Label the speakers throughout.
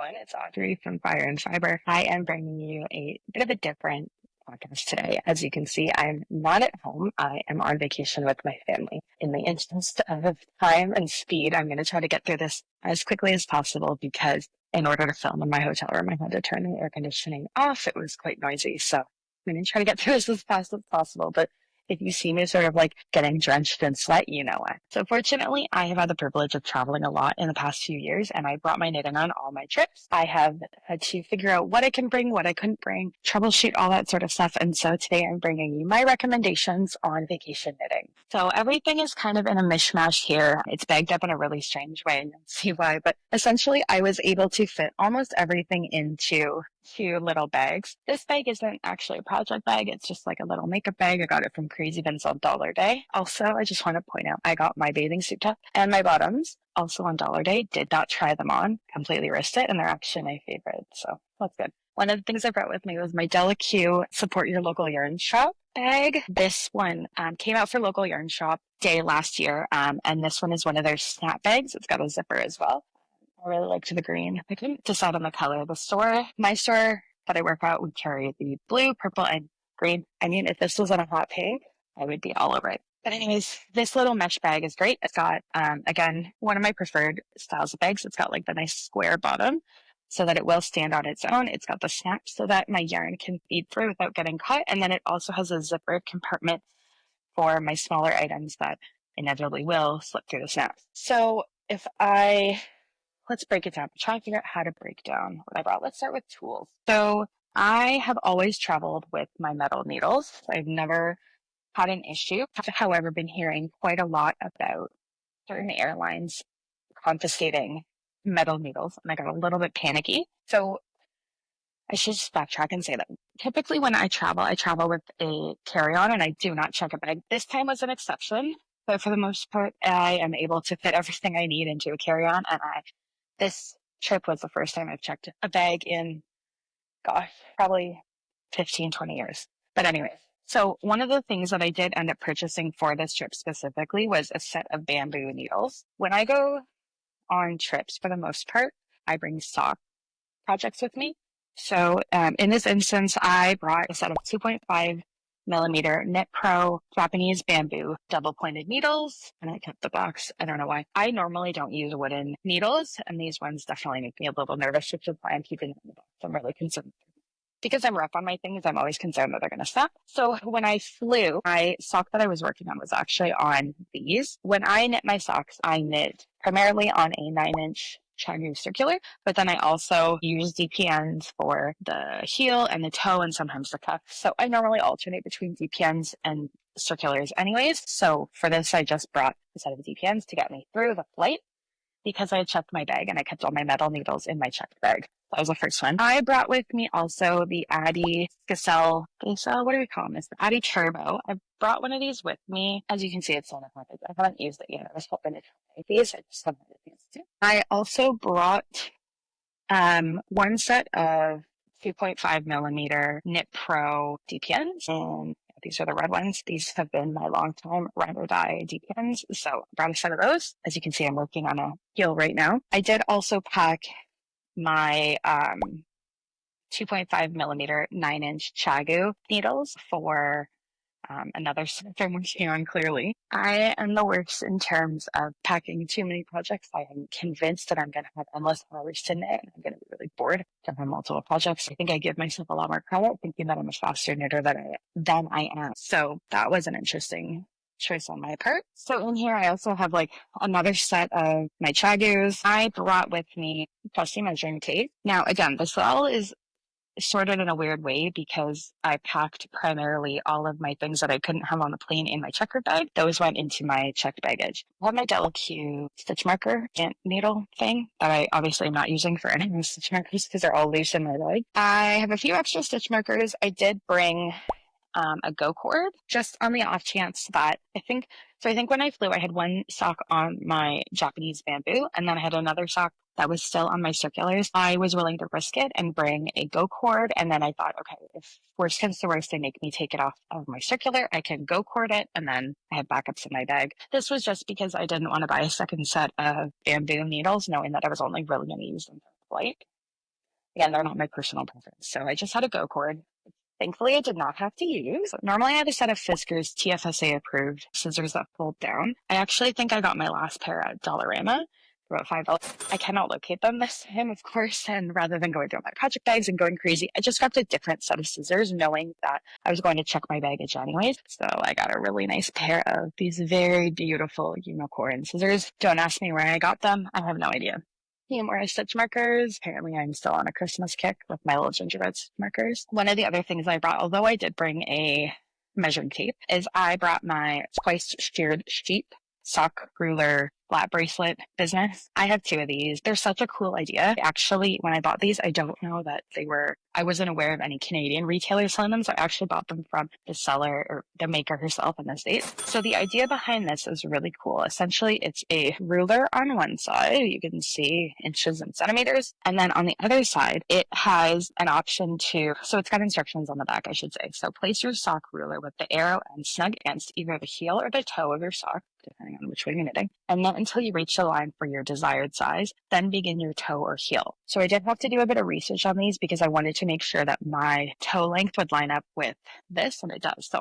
Speaker 1: everyone. It's Audrey from Fire and Fiber. I am bringing you a bit of a different podcast today. As you can see, I'm not at home. I am on vacation with my family. In the interest of time and speed, I'm going to try to get through this as quickly as possible because in order to film in my hotel room, I had to turn the air conditioning off. It was quite noisy. So I'm going to try to get through this as fast as possible. But if you see me sort of like getting drenched in sweat, you know why. So fortunately, I have had the privilege of traveling a lot in the past few years, and I brought my knitting on all my trips. I have had to figure out what I can bring, what I couldn't bring, troubleshoot all that sort of stuff. And so today I'm bringing you my recommendations on vacation knitting. So everything is kind of in a mishmash here. It's bagged up in a really strange way, and you'll see why. But essentially, I was able to fit almost everything into two little bags. This bag isn't actually a project bag. It's just like a little makeup bag. I got it from Crazy Vince on Dollar Day. Also, I just want to point out I got my bathing suit top and my bottoms also on Dollar Day. Did not try them on. Completely risked it, and they're actually my favorite. So that's good. One of the things I brought with me was my Della Q Support Your Local Yarn Shop bag. This one came out for Local Yarn Shop Day last year, and this one is one of their snap bags. It's got a zipper as well. I really liked the green. I couldn't decide on the color. My store that I work at would carry the blue, purple, and green. I mean, if this was in a hot pink, I would be all over it. But anyways, this little mesh bag is great. It's got, again, one of my preferred styles of bags. It's got like the nice square bottom so that it will stand on its own. It's got the snap so that my yarn can feed through without getting caught. And then it also has a zippered compartment for my smaller items that inevitably will slip through the snaps. So let's break it down. Try and figure out how to break down what I brought. Let's start with tools. So I have always traveled with my metal needles. I've never had an issue. I've, however, been hearing quite a lot about certain airlines confiscating metal needles, and I got a little bit panicky. So I should just backtrack and say that typically when I travel with a carry-on and I do not check a bag. This time was an exception, but for the most part, I am able to fit everything I need into a carry-on, and this trip was the first time I've checked a bag in, gosh, probably 15, 20 years. But anyway, so one of the things that I did end up purchasing for this trip specifically was a set of bamboo needles. When I go on trips, for the most part, I bring sock projects with me. So in this instance, I brought a set of 2.5 millimeter Knit Pro Japanese bamboo double pointed needles, and I kept the box. I don't know why. I normally don't use wooden needles, and these ones definitely make me a little nervous, which is why I'm keeping them in the box. I'm really concerned. Because I'm rough on my things, I'm always concerned that they're going to snap. So when I flew, my sock that I was working on was actually on these. When I knit my socks, I knit primarily on a 9-inch Chinese circular, but then I also use DPNs for the heel and the toe and sometimes the cuff. So I normally alternate between DPNs and circulars anyways. So for this, I just brought a set of DPNs to get me through the flight because I had checked my bag and I kept all my metal needles in my checked bag. That was the first one. I brought with me also the Addy Gazelle, what do we call them? It's the Addy Turbo. I brought one of these with me. As you can see, it's on a I haven't used it yet. I was hoping to try these. I just haven't had a chance to. I also brought one set of 2.5 millimeter Knit Pro DPNs, and these are the red ones. These have been my long-time ride or die DPNs, so I brought a set of those. As you can see, I'm working on a heel right now. I did also pack my 2.5 millimeter 9-inch Chagu needles for another set I'm working on clearly. I am the worst in terms of packing too many projects. I am convinced that I'm going to have endless hours to knit and I'm going to be really bored to have multiple projects. I think I give myself a lot more credit thinking that I'm a faster knitter than I am. So that was an interesting choice on my part. So in here, I also have like another set of my Chagus. I brought with me trusty measuring tape. Now, again, this all is sorted in a weird way because I packed primarily all of my things that I couldn't have on the plane in my checkered bag. Those went into my checked baggage. I have my Della Q stitch marker and needle thing that I obviously am not using for any of the stitch markers because they're all loose in my bag. I have a few extra stitch markers. I did bring a go cord just on the off chance that I think when I flew, I had one sock on my Japanese bamboo and then I had another sock that was still on my circulars. I was willing to risk it and bring a go cord. And then I thought, okay, if worst comes to worst, they make me take it off of my circular, I can go cord it. And then I have backups in my bag. This was just because I didn't want to buy a second set of bamboo needles, knowing that I was only really going to use them for flight. Again, they're not my personal preference. So I just had a Go cord. Thankfully, I did not have to use. Normally, I had a set of Fiskars TFSA approved scissors that fold down. I actually think I got my last pair at Dollarama for about $5. I cannot locate them this time, of course, and rather than going through my project bags and going crazy, I just grabbed a different set of scissors, knowing that I was going to check my baggage anyways. So I got a really nice pair of these very beautiful unicorn scissors. Don't ask me where I got them. I have no idea. More stitch markers. Apparently, I'm still on a Christmas kick with my little gingerbread stitch markers. One of the other things I brought, although I did bring a measuring tape, is I brought my twice sheared sheep sock ruler flat bracelet business. I have two of these. They're such a cool idea. Actually, when I bought these, I don't know that I wasn't aware of any Canadian retailers selling them. So I actually bought them from the seller or the maker herself in the States. So the idea behind this is really cool. Essentially, it's a ruler on one side. You can see inches and centimeters. And then on the other side, it has an option so it's got instructions on the back, I should say. So place your sock ruler with the arrow end snug against either the heel or the toe of your sock, depending on which way you're knitting, and not until you reach the line for your desired size, then begin your toe or heel. So I did have to do a bit of research on these because I wanted to make sure that my toe length would line up with this, and it does. So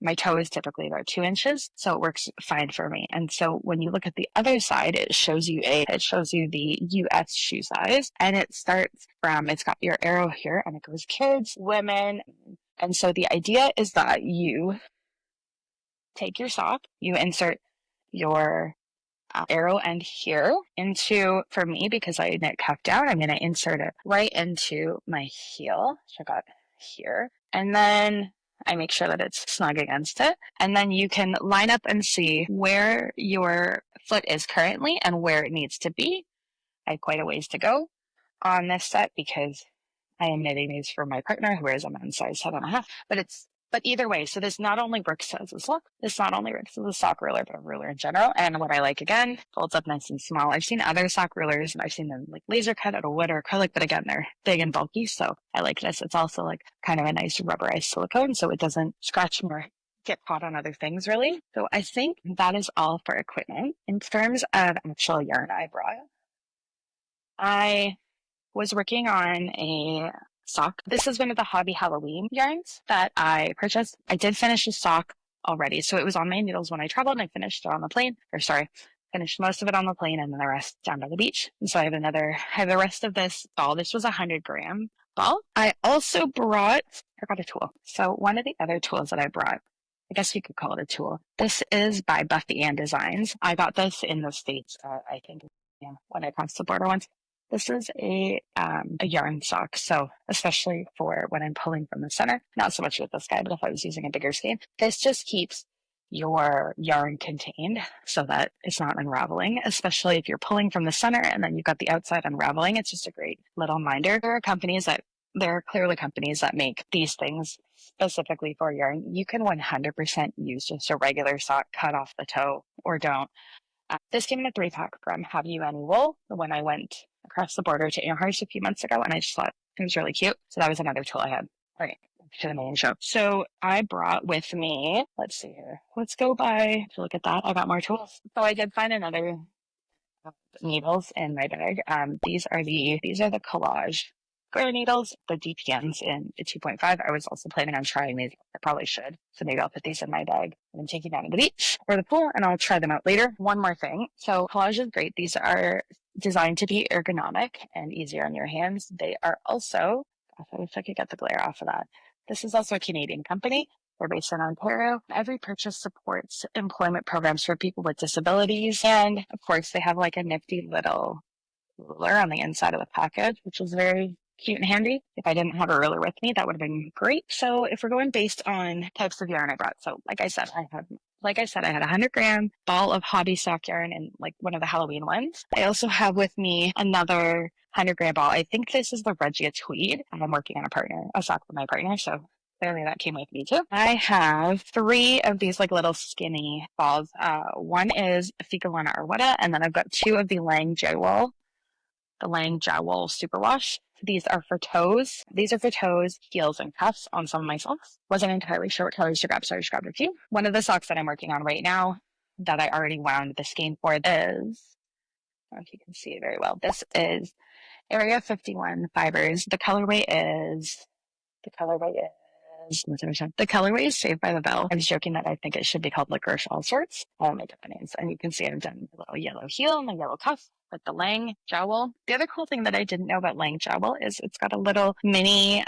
Speaker 1: my toe is typically about 2 inches, so it works fine for me. And so when you look at the other side, it shows you the US shoe size, and it's got your arrow here, and it goes kids, women. And so the idea is that you take your sock, you insert your arrow end here for me, because I knit cuff down, I'm going to insert it right into my heel, which I got here. And then I make sure that it's snug against it. And then you can line up and see where your foot is currently and where it needs to be. I have quite a ways to go on this set because I am knitting these for my partner, who wears a men's size 7.5. But either way, so this not only works as a sock ruler, but a ruler in general. And what I like, again, folds up nice and small. I've seen other sock rulers, and I've seen them like laser cut out of wood or acrylic, but again, they're big and bulky. So I like this. It's also like kind of a nice rubberized silicone, so it doesn't scratch or get caught on other things, really. So I think that is all for equipment. In terms of actual yarn I brought, I was working on a sock. This is one of the Hobby Halloween yarns that I purchased. I did finish the sock already. So it was on my needles when I traveled, and I finished it on the plane. Finished most of it on the plane and then the rest down by the beach. And so I have the rest of this ball. This was a 100-gram ball. I also brought a tool. So one of the other tools that I brought, I guess you could call it a tool. This is by Buffy Ann Designs. I got this in the States, I think, when I crossed the border once. This is a yarn sock, so especially for when I'm pulling from the center, not so much with this guy, but if I was using a bigger skein, this just keeps your yarn contained so that it's not unraveling, especially if you're pulling from the center and then you've got the outside unraveling. It's just a great little reminder. There are clearly companies that make these things specifically for yarn. You can 100% use just a regular sock, cut off the toe, or don't. This came in a 3-pack from Have You Any Wool when I went across the border to Amherst a few months ago, and I just thought it was really cute. So that was another tool I had. All right, to the main show. So I brought with me, let's see here. Let's go by to look at that. I got more tools. So I did find another needles in my bag. These are the collage square needles, the DPNs in the 2.5. I was also planning on trying these. I probably should. So maybe I'll put these in my bag and then take them down to the beach or the pool, and I'll try them out later. One more thing. So collage is great. These are designed to be ergonomic and easier on your hands. They are also, gosh, I wish I could get the glare off of that. This is also a Canadian company. They're based in Ontario. Every purchase supports employment programs for people with disabilities. And of course, they have like a nifty little ruler on the inside of the package, which was very cute and handy. If I didn't have a ruler with me, that would have been great. So if we're going based on types of yarn I brought, so like I said, I had a 100-gram ball of hobby sock yarn and like one of the Halloween ones. I also have with me another 100-gram ball. I think this is the Regia Tweed. I'm working on a sock for my partner, so clearly that came with me too. I have 3 of these like little skinny balls. One is Ficalana Arwetta, and then I've got 2 of the Lang Jawol Superwash. These are for toes. Heels, and cuffs on some of my socks. Wasn't entirely sure what colors to grab, so I just grabbed a few. One of the socks that I'm working on right now that I already wound the skein for is, I don't know if you can see it very well. This is Area 51 fibers. The colorway is Saved by the Bell. I was joking that I think it should be called licorice all sorts. I'll make up the names. And you can see I've done my little yellow heel, my yellow cuff with the Lang jowl. The other cool thing that I didn't know about Lang jowl is it's got a little mini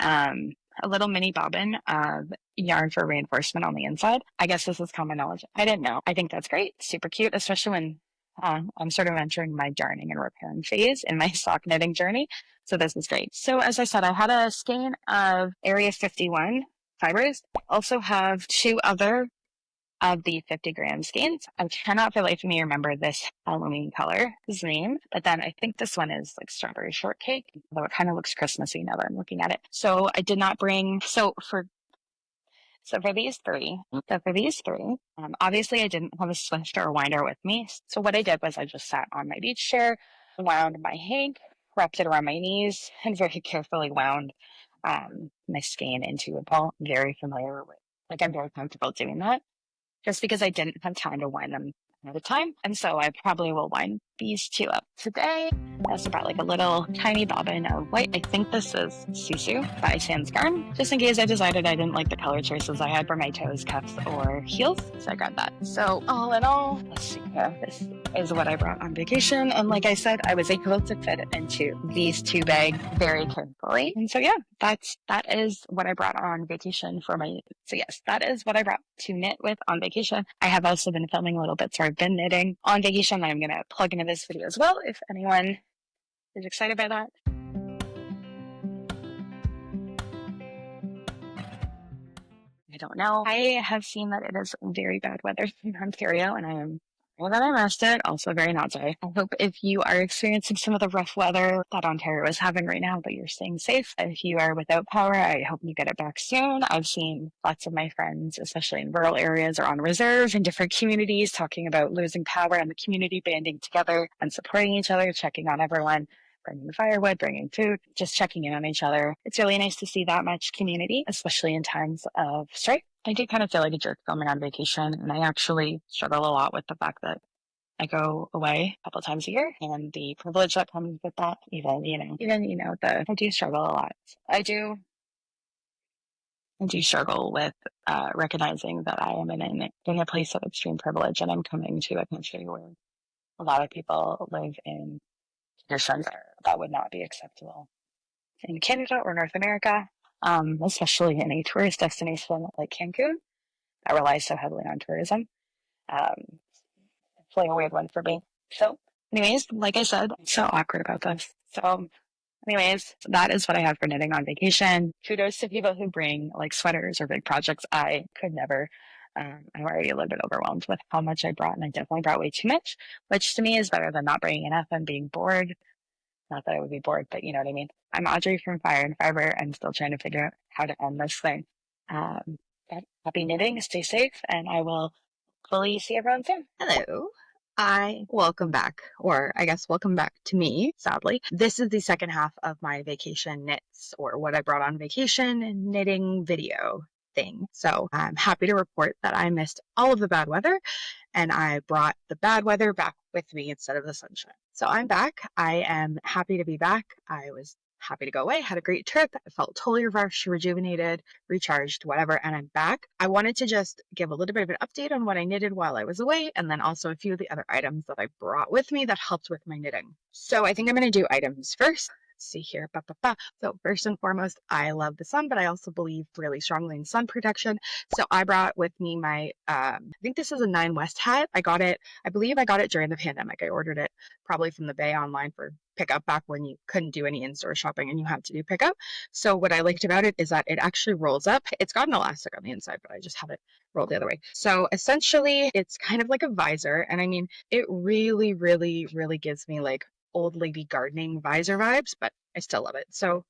Speaker 1: bobbin of yarn for reinforcement on the inside. I guess this is common knowledge. I didn't know. I think that's great. Super cute, especially when I'm sort of entering my darning and repairing phase in my sock knitting journey. So this is great. So as I said, I had a skein of Area 51 fibers. I also have two other of the 50-gram skeins. I cannot for the life of me remember this Halloween color's name, but then I think this one is like strawberry shortcake, although it kind of looks Christmassy now that I'm looking at it. So I did not bring, so for these three, obviously I didn't have a Swift or a winder with me. So what I did was I just sat on my beach chair, wound my hank, wrapped it around my knees, and very carefully wound my skein into a ball. I'm very familiar with, like I'm very comfortable doing that just because I didn't have time to wind them at a time. And so I probably will wind these two up today. I also brought like a little tiny bobbin of white. I think this is Susu by Sans Garn, just in case I decided I didn't like the color choices I had for my toes, cuffs, or heels. So I grabbed that. So all in all, let's see here. This is what I brought on vacation. And like I said, I was able to fit it into these two bags very carefully. And so yeah, that is what I brought on vacation that is what I brought to knit with on vacation. I have also been filming a little bit, so I've been knitting on vacation. I'm going to plug into this video as well if anyone is excited by that. I don't know. I have seen that it is very bad weather in Ontario, and I am sorry that I missed it. Also very not sorry. I hope if you are experiencing some of the rough weather that Ontario is having right now, that you're staying safe. If you are without power, I hope you get it back soon. I've seen lots of my friends, especially in rural areas or on reserve in different communities, talking about losing power and the community banding together and supporting each other, checking on everyone, bringing firewood, bringing food, just checking in on each other. It's really nice to see that much community, especially in times of strife. I do kind of feel like a jerk filming on vacation, and I actually struggle a lot with the fact that I go away a couple times a year and the privilege that comes with that. I do struggle a lot. I do struggle with recognizing that I am in a place of extreme privilege, and I'm coming to a country where a lot of people live in conditions that would not be acceptable in Canada or North America, especially in a tourist destination like Cancun that relies so heavily on tourism. Um, it's like a weird one for me. So, anyways, like I said, I'm so awkward about this. So, anyways, that is what I have for knitting on vacation. Kudos to people who bring like sweaters or big projects. I could never. I'm already a little bit overwhelmed with how much I brought, and I definitely brought way too much, which to me is better than not bringing enough and being bored. Not that I would be bored, but you know what I mean. I'm Audrey from Fire and Fiber. I'm still trying to figure out how to end this thing. But happy knitting, stay safe, and I will hopefully see everyone soon.
Speaker 2: Hello. Welcome back, or I guess welcome back to me, sadly. This is the second half of my vacation knits, or what I brought on vacation knitting video thing. So I'm happy to report that I missed all of the bad weather, and I brought the bad weather back with me instead of the sunshine. So I'm back. I am happy to be back. I was happy to go away, had a great trip. I felt totally refreshed, rejuvenated, recharged, whatever, and I'm back. I wanted to just give a little bit of an update on what I knitted while I was away, and then also a few of the other items that I brought with me that helped with my knitting. So I think I'm going to do items first. Let's see here. So first and foremost, I love the sun, but I also believe really strongly in sun protection. So I brought with me my, I think this is a 9 West hat. I believe I got it during the pandemic. I ordered it probably from the Bay online for pickup back when you couldn't do any in-store shopping and you had to do pickup. So what I liked about it is that it actually rolls up. It's got an elastic on the inside, but I just have it rolled the other way. So essentially it's kind of like a visor. And I mean, it really, really, really gives me like old lady gardening visor vibes, but I still love it. So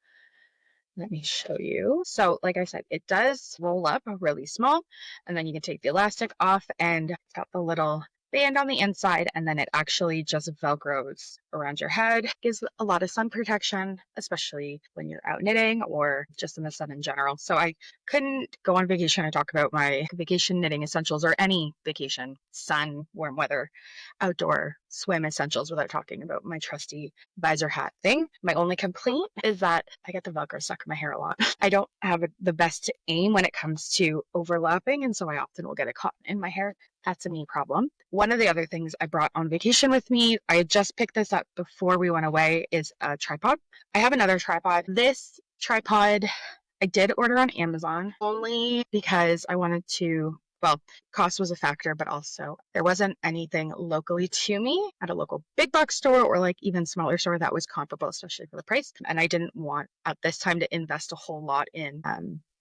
Speaker 2: let me show you. So like I said, it does roll up really small, and then you can take the elastic off, and it's got the little band on the inside, and then it actually just velcros around your head. Gives a lot of sun protection, especially when you're out knitting or just in the sun in general. So I couldn't go on vacation and talk about my vacation knitting essentials or any vacation sun, warm weather, outdoor swim essentials without talking about my trusty visor hat thing. My only complaint is that I get the velcro stuck in my hair a lot. I don't have the best aim when it comes to overlapping, and so I often will get it caught in my hair. That's a me problem. One of the other things I brought on vacation with me, I had just picked this up before we went away, is a tripod. I have another tripod. This tripod I did order on Amazon only because I wanted to, well, cost was a factor, but also there wasn't anything locally to me at a local big box store or like even smaller store that was comparable, especially for the price. And I didn't want at this time to invest a whole lot in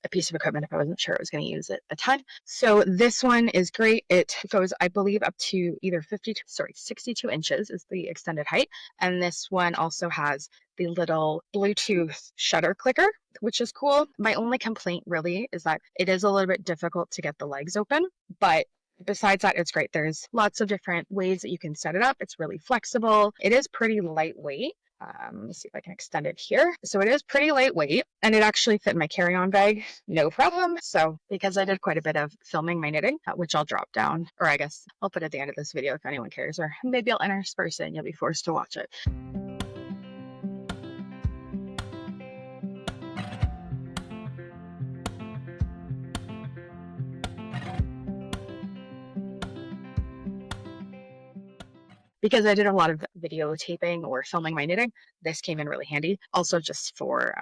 Speaker 2: a piece of equipment if I wasn't sure I was going to use it a ton. So this one is great. It goes, I believe, up to either 62 inches is the extended height. And this one also has the little Bluetooth shutter clicker, which is cool. My only complaint really is that it is a little bit difficult to get the legs open, but besides that, it's great. There's lots of different ways that you can set it up. It's really flexible. It is pretty lightweight. Let me see if I can extend it here. So it is pretty lightweight and it actually fit in my carry-on bag, no problem. So because I did quite a bit of filming my knitting, which I'll drop down, or I guess I'll put at the end of this video if anyone cares, or maybe I'll intersperse it and you'll be forced to watch it. Because I did a lot of videotaping or filming my knitting, this came in really handy. Also just for,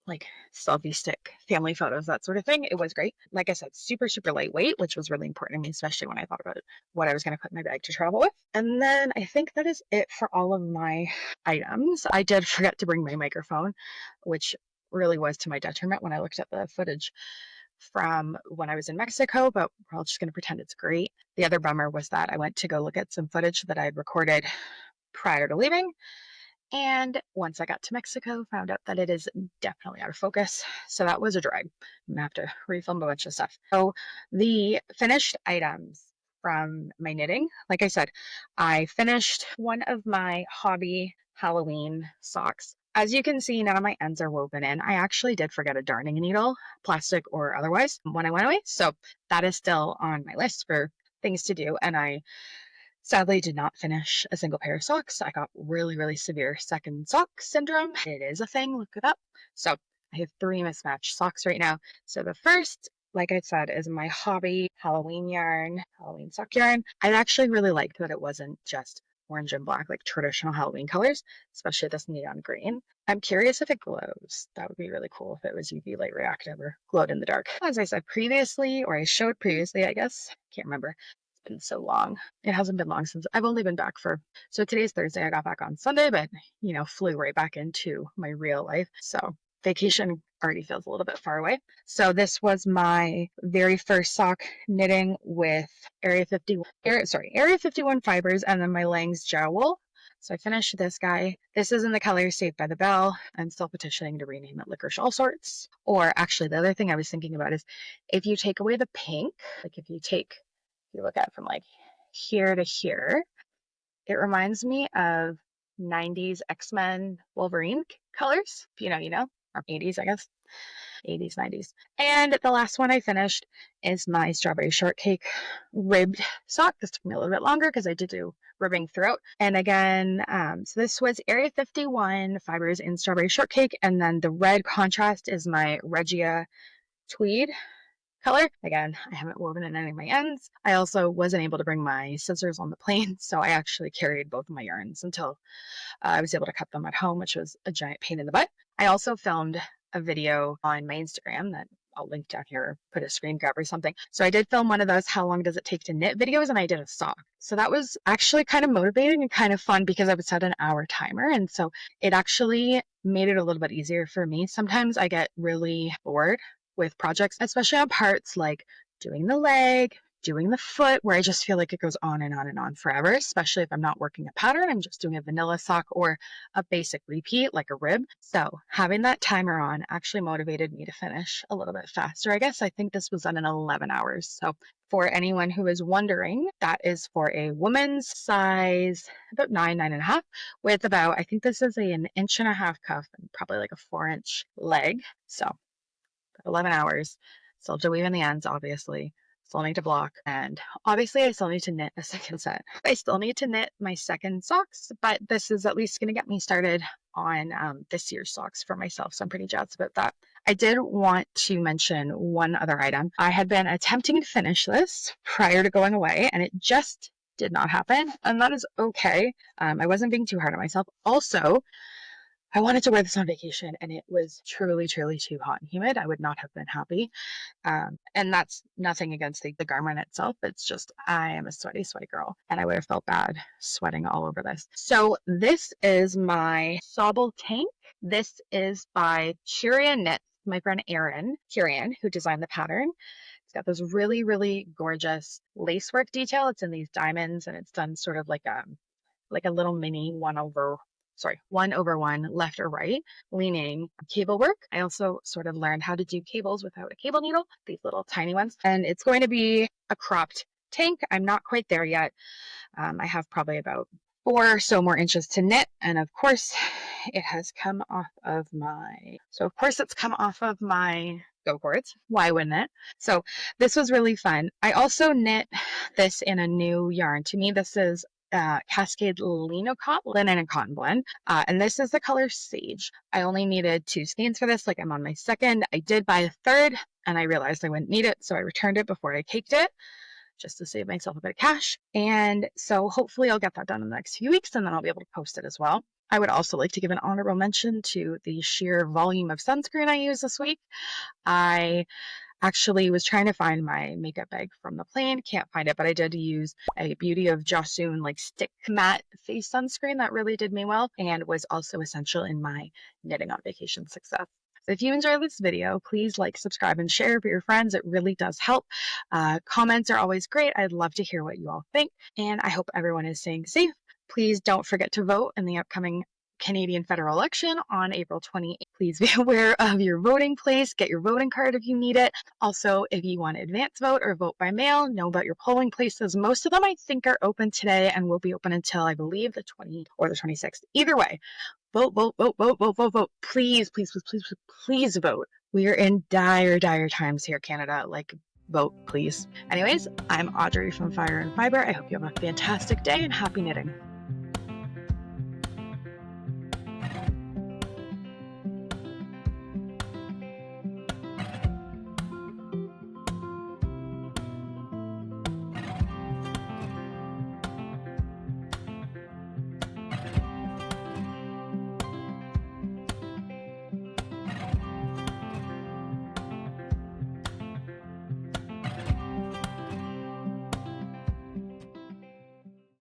Speaker 2: like selfie stick, family photos, that sort of thing. It was great. Like I said, super, super lightweight, which was really important to me, especially when I thought about what I was going to put in my bag to travel with. And then I think that is it for all of my items. I did forget to bring my microphone, which really was to my detriment when I looked at the footage from when I was in Mexico, but we're all just going to pretend it's great. The other bummer was that I went to go look at some footage that I had recorded prior to leaving. And once I got to Mexico, found out that it is definitely out of focus. So that was a drag. I'm going to have to refilm a bunch of stuff. So the finished items from my knitting, like I said, I finished one of my hobby Halloween socks. As you can see, none of my ends are woven in. I actually did forget a darning needle, plastic or otherwise, when I went away. So that is still on my list for things to do. And I sadly did not finish a single pair of socks. I got really, really severe second sock syndrome. It is a thing, look it up. So I have 3 mismatched socks right now. So the first, like I said, is my hobby Halloween yarn, Halloween sock yarn. I actually really liked that it wasn't just orange and black, like traditional Halloween colors, especially this neon green. I'm curious if it glows. That would be really cool if it was UV light reactive or glowed in the dark. As I said previously, or I showed previously, I guess, can't remember. It's been so long. It hasn't been long since I've only been back so today's Thursday. I got back on Sunday, but flew right back into my real life. So vacation already feels a little bit far away. So this was my very first sock knitting with Area 51 fibers, and then my Lang's jowl. So I finished this guy. This is in the color Saved by the Bell. I'm still petitioning to rename it Licorice All Sorts. Or actually, the other thing I was thinking about is if you take away the pink, like if you look at it from like here to here, it reminds me of 90s X-Men Wolverine colors. If you know, or 80s, I guess. 80s, 90s. And the last one I finished is my Strawberry Shortcake ribbed sock. This took me a little bit longer because I did do ribbing throughout. And again, so this was Area 51 fibers in Strawberry Shortcake. And then the red contrast is my Regia Tweed color. Again, I haven't woven in any of my ends. I also wasn't able to bring my scissors on the plane, so I actually carried both of my yarns until I was able to cut them at home, which was a giant pain in the butt. I also filmed a video on my Instagram that I'll link down here, or put a screen grab or something. So I did film one of those how long does it take to knit videos, and I did a sock. So that was actually kind of motivating and kind of fun because I would set an hour timer, and so it actually made it a little bit easier for me. Sometimes I get really bored with projects, especially on parts like doing the leg, doing the foot, where I just feel like it goes on and on and on forever, especially if I'm not working a pattern. I'm just doing a vanilla sock or a basic repeat like a rib. So having that timer on actually motivated me to finish a little bit faster. I guess I think this was done in 11 hours. So for anyone who is wondering, that is for a woman's size, about 9.5, with about, I think this is an 1.5 inch cuff and probably like a 4 inch leg. So 11 hours. Still have to weave in the ends, obviously. Still need to block. And obviously, I still need to knit a second set. I still need to knit my second socks, but this is at least going to get me started on this year's socks for myself. So I'm pretty jazzed about that. I did want to mention one other item. I had been attempting to finish this prior to going away, and it just did not happen. And that is okay. I wasn't being too hard on myself. Also, I wanted to wear this on vacation, and it was truly, truly too hot and humid. I would not have been happy. And that's nothing against the garment itself. It's just I am a sweaty, sweaty girl, and I would have felt bad sweating all over this. So this is my Sobble tank. This is by Curia Knits, my friend Erin Curian, who designed the pattern. It's got this really, really gorgeous lacework detail. It's in these diamonds, and it's done sort of like a little mini 1/1 left or right leaning cable work. I also sort of learned how to do cables without a cable needle, these little tiny ones. And it's going to be a cropped tank. I'm not quite there yet. I have probably about 4 or so more inches to knit. And of course, it has come off of my go cords. Why wouldn't it? So this was really fun. I also knit this in a new yarn. To me, this is Cascade linen and cotton blend, and this is the color Sage. I only needed 2 skeins for this. Like, I'm on my second. I did buy a third, and I realized I wouldn't need it, so I returned it before I caked it, just to save myself a bit of cash. And so hopefully I'll get that done in the next few weeks, and then I'll be able to post it as well. I would also like to give an honorable mention to the sheer volume of sunscreen I used this week. I actually was trying to find my makeup bag from the plane. Can't find it, but I did use a Beauty of Joseon like stick matte face sunscreen that really did me well and was also essential in my knitting on vacation success. So if you enjoyed this video, please like, subscribe, and share for your friends. It really does help. Comments are always great. I'd love to hear what you all think, and I hope everyone is staying safe. Please don't forget to vote in the upcoming Canadian federal election on April 28th. Please be aware of your voting place. Get your voting card if you need it. Also, if you want to advance vote or vote by mail, know about your polling places. Most of them, I think, are open today and will be open until, I believe, the 20th or the 26th. Either way, vote, vote, vote, vote, vote, vote, vote. Please, please, please, please, please vote. We are in dire, dire times here, Canada. Like, vote, please. Anyways, I'm Audrey from Fire and Fiber. I hope you have a fantastic day and happy knitting.